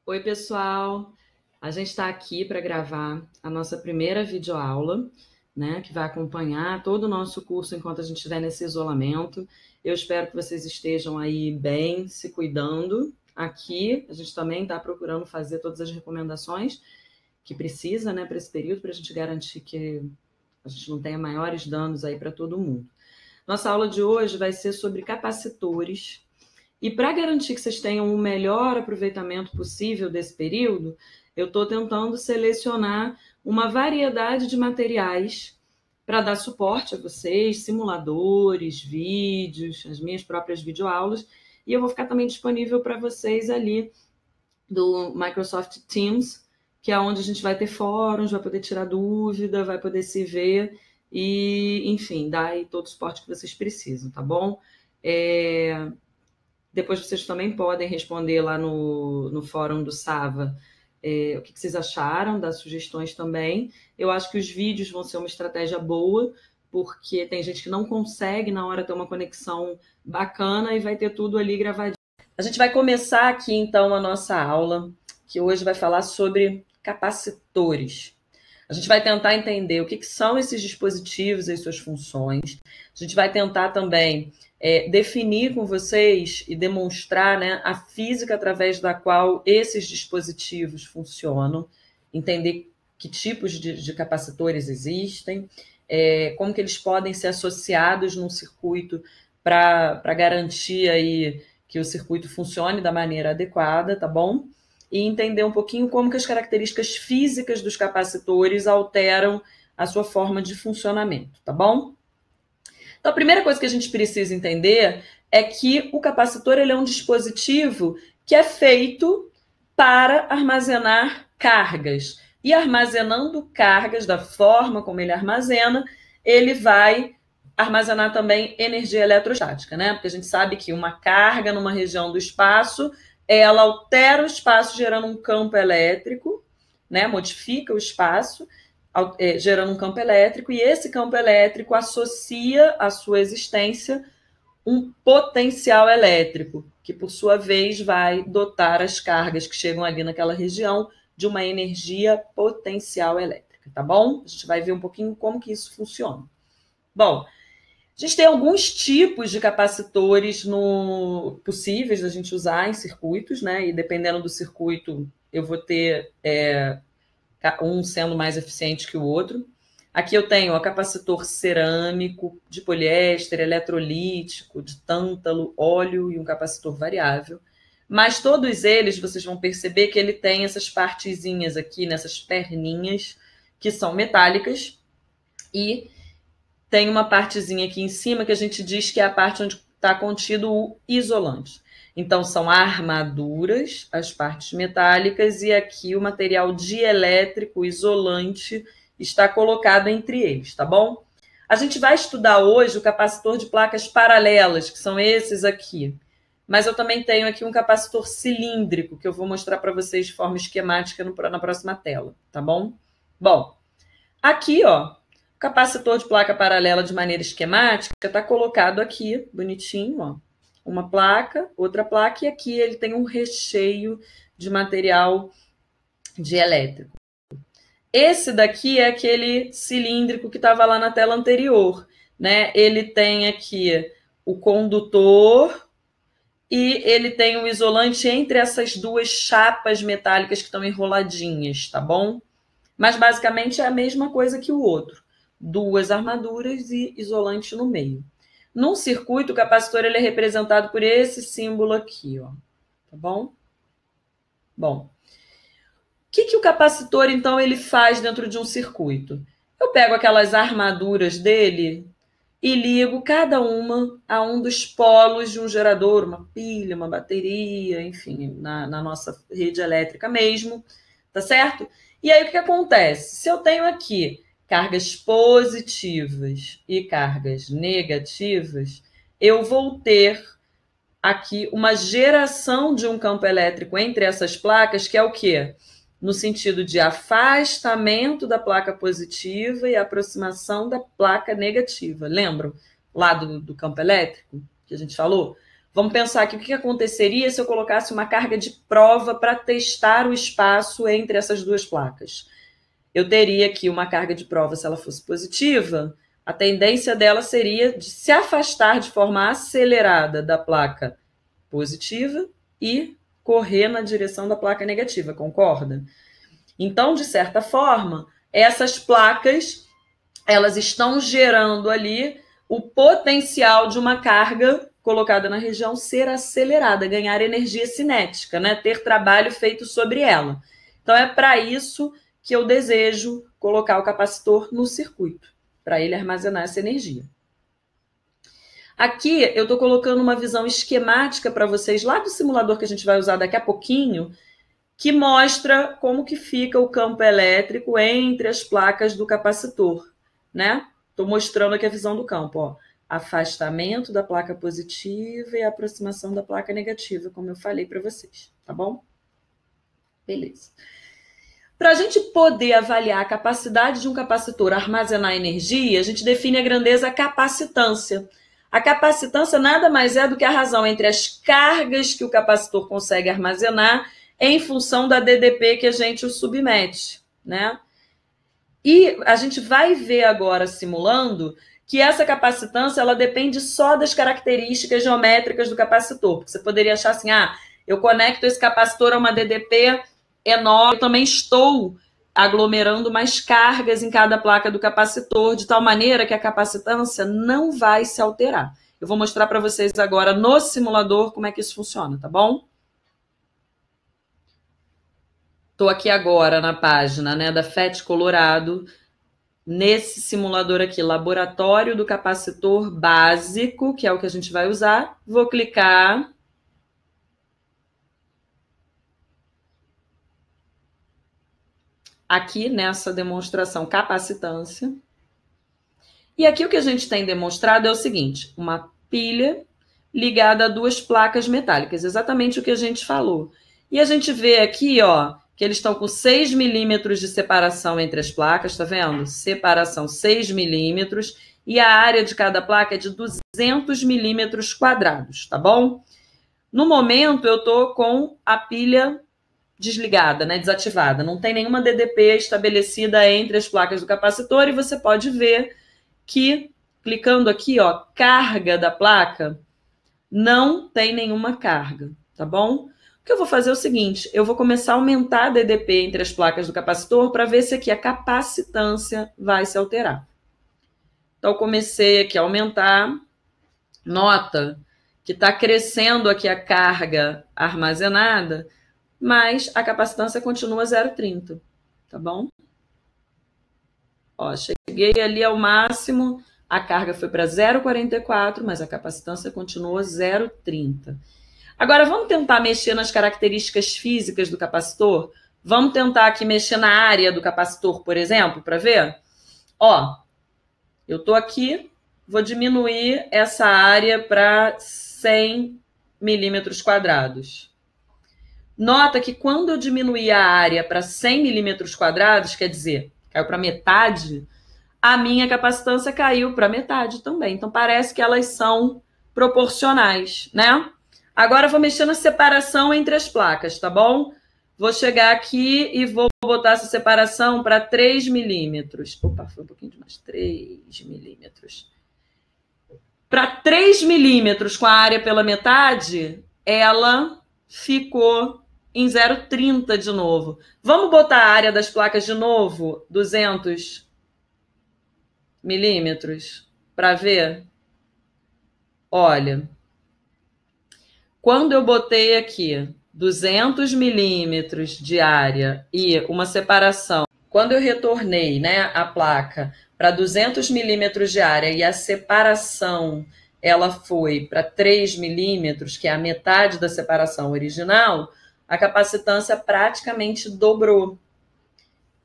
Oi, pessoal! A gente está aqui para gravar a nossa primeira videoaula, né, que vai acompanhar todo o nosso curso enquanto a gente estiver nesse isolamento. Eu espero que vocês estejam aí bem, se cuidando. Aqui a gente também está procurando fazer todas as recomendações que precisa, né, para esse período, para a gente garantir que a gente não tenha maiores danos aí para todo mundo. Nossa aula de hoje vai ser sobre capacitores. E para garantir que vocês tenham o melhor aproveitamento possível desse período, eu estou tentando selecionar uma variedade de materiais para dar suporte a vocês, simuladores, vídeos, as minhas próprias videoaulas, e eu vou ficar também disponível para vocês ali do Microsoft Teams, que é onde a gente vai ter fóruns, vai poder tirar dúvida, vai poder se ver e, enfim, dar aí todo o suporte que vocês precisam, tá bom? Depois vocês também podem responder lá no fórum do Sava o que vocês acharam, dar sugestões também. Eu acho que os vídeos vão ser uma estratégia boa, porque tem gente que não consegue na hora ter uma conexão bacana e vai ter tudo ali gravadinho. A gente vai começar aqui então a nossa aula, que hoje vai falar sobre capacitores. A gente vai tentar entender o que são esses dispositivos e suas funções. A gente vai tentar também definir com vocês e demonstrar, né, a física através da qual esses dispositivos funcionam, entender que tipos de capacitores existem, como que eles podem ser associados num circuito para garantir aí que o circuito funcione da maneira adequada, tá bom? E entender um pouquinho como que as características físicas dos capacitores alteram a sua forma de funcionamento, tá bom? Então, a primeira coisa que a gente precisa entender é que o capacitor ele é um dispositivo que é feito para armazenar cargas. E armazenando cargas da forma como ele armazena, ele vai armazenar também energia eletrostática, né? Porque a gente sabe que uma carga numa região do espaço, ela altera o espaço gerando um campo elétrico, né? Modifica o espaço, gerando um campo elétrico, e esse campo elétrico associa à sua existência um potencial elétrico, que por sua vez vai dotar as cargas que chegam ali naquela região de uma energia potencial elétrica, tá bom? A gente vai ver um pouquinho como que isso funciona. Bom, a gente tem alguns tipos de capacitores possíveis da gente usar em circuitos, né? E dependendo do circuito, eu vou ter um sendo mais eficiente que o outro. Aqui eu tenho o capacitor cerâmico, de poliéster, eletrolítico, de tântalo, óleo e um capacitor variável. Mas todos eles, vocês vão perceber que ele tem essas partezinhas aqui, nessas perninhas, que são metálicas, e tem uma partezinha aqui em cima que a gente diz que é a parte onde está contido o isolante. Então, são armaduras, as partes metálicas, e aqui o material dielétrico isolante está colocado entre eles, tá bom? A gente vai estudar hoje o capacitor de placas paralelas, que são esses aqui. Mas eu também tenho aqui um capacitor cilíndrico, que eu vou mostrar para vocês de forma esquemática na próxima tela, tá bom? Bom, aqui, ó, o capacitor de placa paralela de maneira esquemática está colocado aqui, bonitinho, ó. Uma placa, outra placa, e aqui ele tem um recheio de material dielétrico. Esse daqui é aquele cilíndrico que estava lá na tela anterior, né? Ele tem aqui o condutor e ele tem um isolante entre essas duas chapas metálicas que estão enroladinhas, tá bom? Mas basicamente é a mesma coisa que o outro. Duas armaduras e isolante no meio. Num circuito, o capacitor ele é representado por esse símbolo aqui, ó. Tá bom? Bom, o que o capacitor, então, ele faz dentro de um circuito? Eu pego aquelas armaduras dele e ligo cada uma a um dos polos de um gerador, uma pilha, uma bateria, enfim, na nossa rede elétrica mesmo, tá certo? E aí, o que acontece? Se eu tenho aqui cargas positivas e cargas negativas, eu vou ter aqui uma geração de um campo elétrico entre essas placas, que é o quê? No sentido de afastamento da placa positiva e aproximação da placa negativa. Lembram lá do campo elétrico que a gente falou? Vamos pensar aqui o que aconteceria se eu colocasse uma carga de prova para testar o espaço entre essas duas placas. Eu teria aqui uma carga de prova, se ela fosse positiva, a tendência dela seria de se afastar de forma acelerada da placa positiva e correr na direção da placa negativa, concorda? Então, de certa forma, essas placas, elas estão gerando ali o potencial de uma carga colocada na região ser acelerada, ganhar energia cinética, né? Ter trabalho feito sobre ela. Então, é para isso que eu desejo colocar o capacitor no circuito, para ele armazenar essa energia. Aqui eu estou colocando uma visão esquemática para vocês lá do simulador que a gente vai usar daqui a pouquinho, que mostra como que fica o campo elétrico entre as placas do capacitor, né? Estou mostrando aqui a visão do campo, ó. Afastamento da placa positiva e aproximação da placa negativa, como eu falei para vocês, tá bom? Beleza. Para a gente poder avaliar a capacidade de um capacitor armazenar energia, a gente define a grandeza capacitância. A capacitância nada mais é do que a razão entre as cargas que o capacitor consegue armazenar em função da DDP que a gente o submete, né? E a gente vai ver agora, simulando, que essa capacitância ela depende só das características geométricas do capacitor. Porque você poderia achar assim, eu conecto esse capacitor a uma DDP enorme, eu também estou aglomerando mais cargas em cada placa do capacitor, de tal maneira que a capacitância não vai se alterar. Eu vou mostrar para vocês agora no simulador como é que isso funciona, tá bom? Estou aqui agora na página, né, da FET Colorado, nesse simulador aqui, laboratório do capacitor básico, que é o que a gente vai usar. Vou clicar. Aqui nessa demonstração capacitância. E aqui o que a gente tem demonstrado é o seguinte, uma pilha ligada a duas placas metálicas, exatamente o que a gente falou. E a gente vê aqui, ó, que eles estão com 6 milímetros de separação entre as placas, tá vendo? Separação 6 milímetros, e a área de cada placa é de 200 milímetros quadrados, tá bom? No momento, eu tô com a pilha desligada, né, desativada. Não tem nenhuma DDP estabelecida entre as placas do capacitor, e você pode ver que, clicando aqui, ó, carga da placa, não tem nenhuma carga, tá bom? O que eu vou fazer é o seguinte, eu vou começar a aumentar a DDP entre as placas do capacitor para ver se aqui a capacitância vai se alterar. Então, comecei aqui a aumentar. Nota que está crescendo aqui a carga armazenada, mas a capacitância continua 0,30, tá bom? Ó, cheguei ali ao máximo, a carga foi para 0,44, mas a capacitância continuou 0,30. Agora, vamos tentar mexer nas características físicas do capacitor? Vamos tentar aqui mexer na área do capacitor, por exemplo, para ver? Ó, eu estou aqui, vou diminuir essa área para 100 milímetros quadrados. Nota que quando eu diminuir a área para 100 milímetros quadrados, quer dizer, caiu para metade, a minha capacitância caiu para metade também. Então, parece que elas são proporcionais, né? Agora, eu vou mexer na separação entre as placas, tá bom? Vou chegar aqui e vou botar essa separação para 3 milímetros. Opa, foi um pouquinho demais. 3 milímetros. Para 3 milímetros com a área pela metade, ela ficou em 0,30 de novo. Vamos botar a área das placas de novo, 200 milímetros, para ver? Olha, quando eu botei aqui 200 milímetros de área e uma separação, quando eu retornei, né, a placa para 200 milímetros de área e a separação ela foi para 3 milímetros, que é a metade da separação original, a capacitância praticamente dobrou.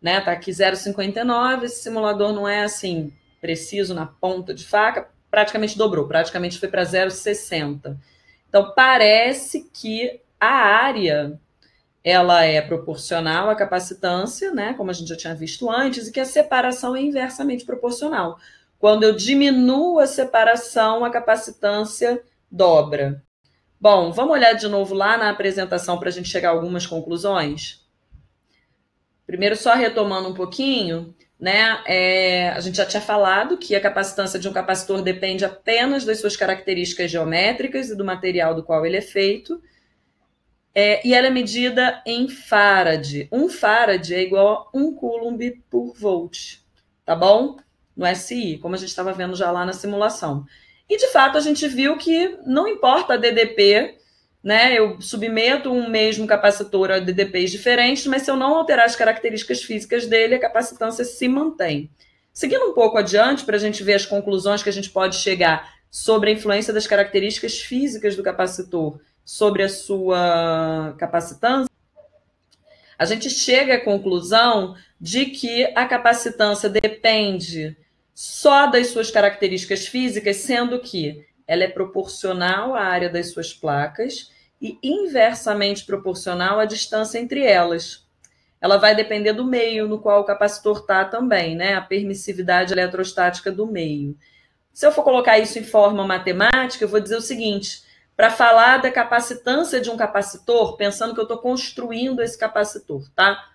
Né? Tá aqui 0,59, esse simulador não é assim preciso na ponta de faca, praticamente dobrou, praticamente foi para 0,60. Então, parece que a área ela é proporcional à capacitância, né? Como a gente já tinha visto antes, e que a separação é inversamente proporcional. Quando eu diminuo a separação, a capacitância dobra. Bom, vamos olhar de novo lá na apresentação para a gente chegar a algumas conclusões? Primeiro, só retomando um pouquinho, né? A gente já tinha falado que a capacitância de um capacitor depende apenas das suas características geométricas e do material do qual ele é feito. E ela é medida em farad. Um farad é igual a 1 coulomb por volt, tá bom? No SI, como a gente estava vendo já lá na simulação. E, de fato, a gente viu que não importa a DDP, né? Eu submeto um mesmo capacitor a DDPs diferentes, mas se eu não alterar as características físicas dele, a capacitância se mantém. Seguindo um pouco adiante, para a gente ver as conclusões que a gente pode chegar sobre a influência das características físicas do capacitor sobre a sua capacitância, a gente chega à conclusão de que a capacitância depende só das suas características físicas, sendo que ela é proporcional à área das suas placas e inversamente proporcional à distância entre elas. Ela vai depender do meio no qual o capacitor está também, né? A permissividade eletrostática do meio. Se eu for colocar isso em forma matemática, eu vou dizer o seguinte: para falar da capacitância de um capacitor, pensando que eu estou construindo esse capacitor, tá?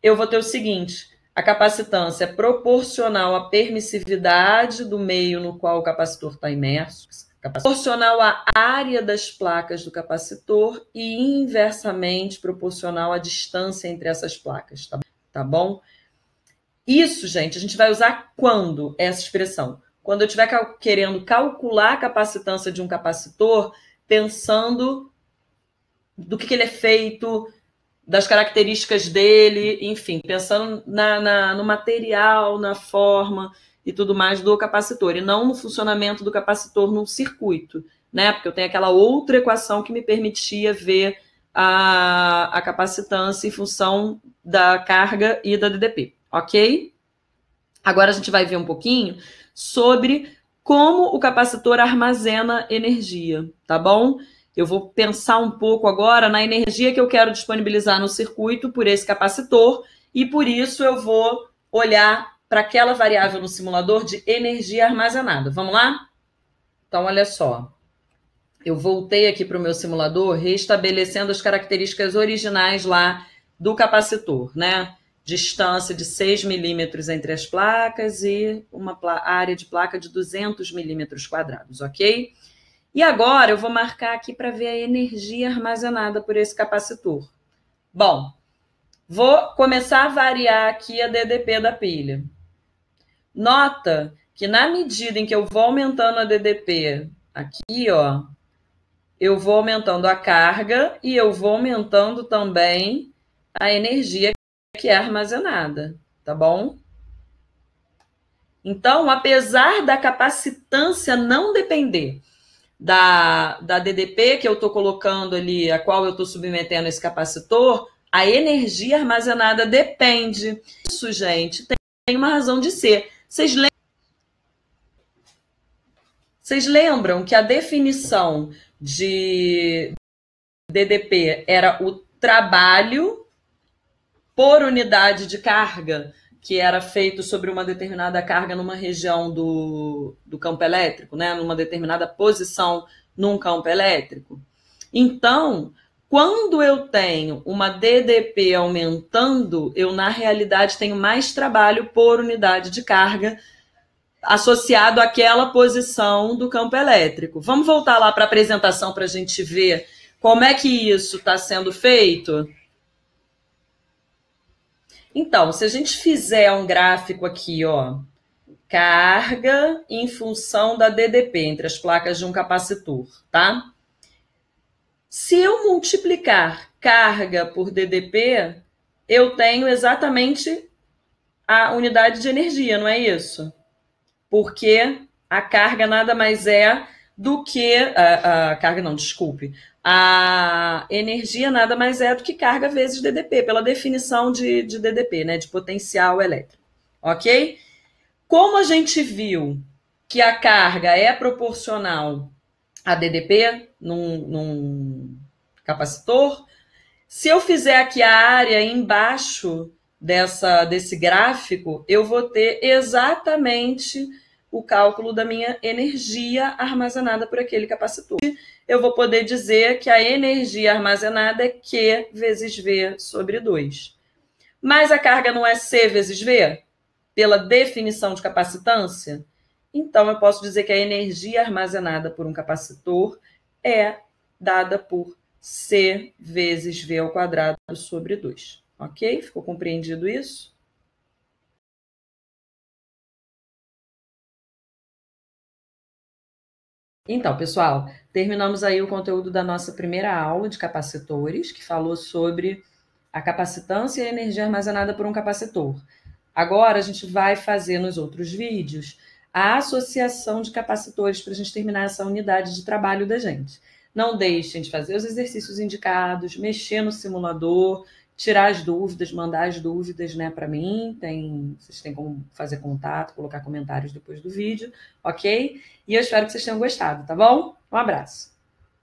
Eu vou ter o seguinte: a capacitância é proporcional à permissividade do meio no qual o capacitor está imerso, proporcional à área das placas do capacitor e inversamente proporcional à distância entre essas placas, tá bom? Isso, gente, a gente vai usar quando essa expressão? Quando eu estiver querendo calcular a capacitância de um capacitor, pensando do que ele é feito, das características dele, enfim, pensando no material, na forma e tudo mais do capacitor, e não no funcionamento do capacitor num circuito, né? Porque eu tenho aquela outra equação que me permitia ver a capacitância em função da carga e da DDP, ok? Agora a gente vai ver um pouquinho sobre como o capacitor armazena energia, tá bom? Eu vou pensar um pouco agora na energia que eu quero disponibilizar no circuito por esse capacitor e por isso eu vou olhar para aquela variável no simulador de energia armazenada. Vamos lá? Então, olha só. Eu voltei aqui para o meu simulador, restabelecendo as características originais lá do capacitor, né? Distância de 6 milímetros entre as placas e uma área de placa de 200 milímetros quadrados, ok? E agora eu vou marcar aqui para ver a energia armazenada por esse capacitor. Bom, vou começar a variar aqui a DDP da pilha. Nota que na medida em que eu vou aumentando a DDP aqui, ó, eu vou aumentando a carga e eu vou aumentando também a energia que é armazenada, tá bom? Então, apesar da capacitância não depender da DDP que eu estou colocando ali, a qual eu estou submetendo esse capacitor, a energia armazenada depende. Isso, gente, tem uma razão de ser. Vocês lembram que a definição de DDP era o trabalho por unidade de carga, que era feito sobre uma determinada carga numa região do campo elétrico, né? Numa determinada posição num campo elétrico. Então, quando eu tenho uma DDP aumentando, eu, na realidade, tenho mais trabalho por unidade de carga associado àquela posição do campo elétrico. Vamos voltar lá para a apresentação para a gente ver como é que isso está sendo feito? Então, se a gente fizer um gráfico aqui, ó, carga em função da DDP entre as placas de um capacitor, tá? Se eu multiplicar carga por DDP, eu tenho exatamente a unidade de energia, não é isso? Porque a carga nada mais é do que... A carga não, desculpe. A energia nada mais é do que carga vezes DDP, pela definição de DDP, né, de potencial elétrico, ok? Como a gente viu que a carga é proporcional a DDP num capacitor, se eu fizer aqui a área embaixo desse gráfico, eu vou ter exatamente o cálculo da minha energia armazenada por aquele capacitor. Eu vou poder dizer que a energia armazenada é Q vezes V sobre 2. Mas a carga não é C vezes V? Pela definição de capacitância? Então, eu posso dizer que a energia armazenada por um capacitor é dada por C vezes V ao quadrado sobre 2. Ok? Ficou compreendido isso? Então, pessoal, terminamos aí o conteúdo da nossa primeira aula de capacitores, que falou sobre a capacitância e a energia armazenada por um capacitor. Agora, a gente vai fazer nos outros vídeos a associação de capacitores para a gente terminar essa unidade de trabalho da gente. Não deixem de fazer os exercícios indicados, mexer no simulador, tirar as dúvidas, mandar as dúvidas, né, para mim. Vocês têm como fazer contato, colocar comentários depois do vídeo, ok? E eu espero que vocês tenham gostado, tá bom? Um abraço.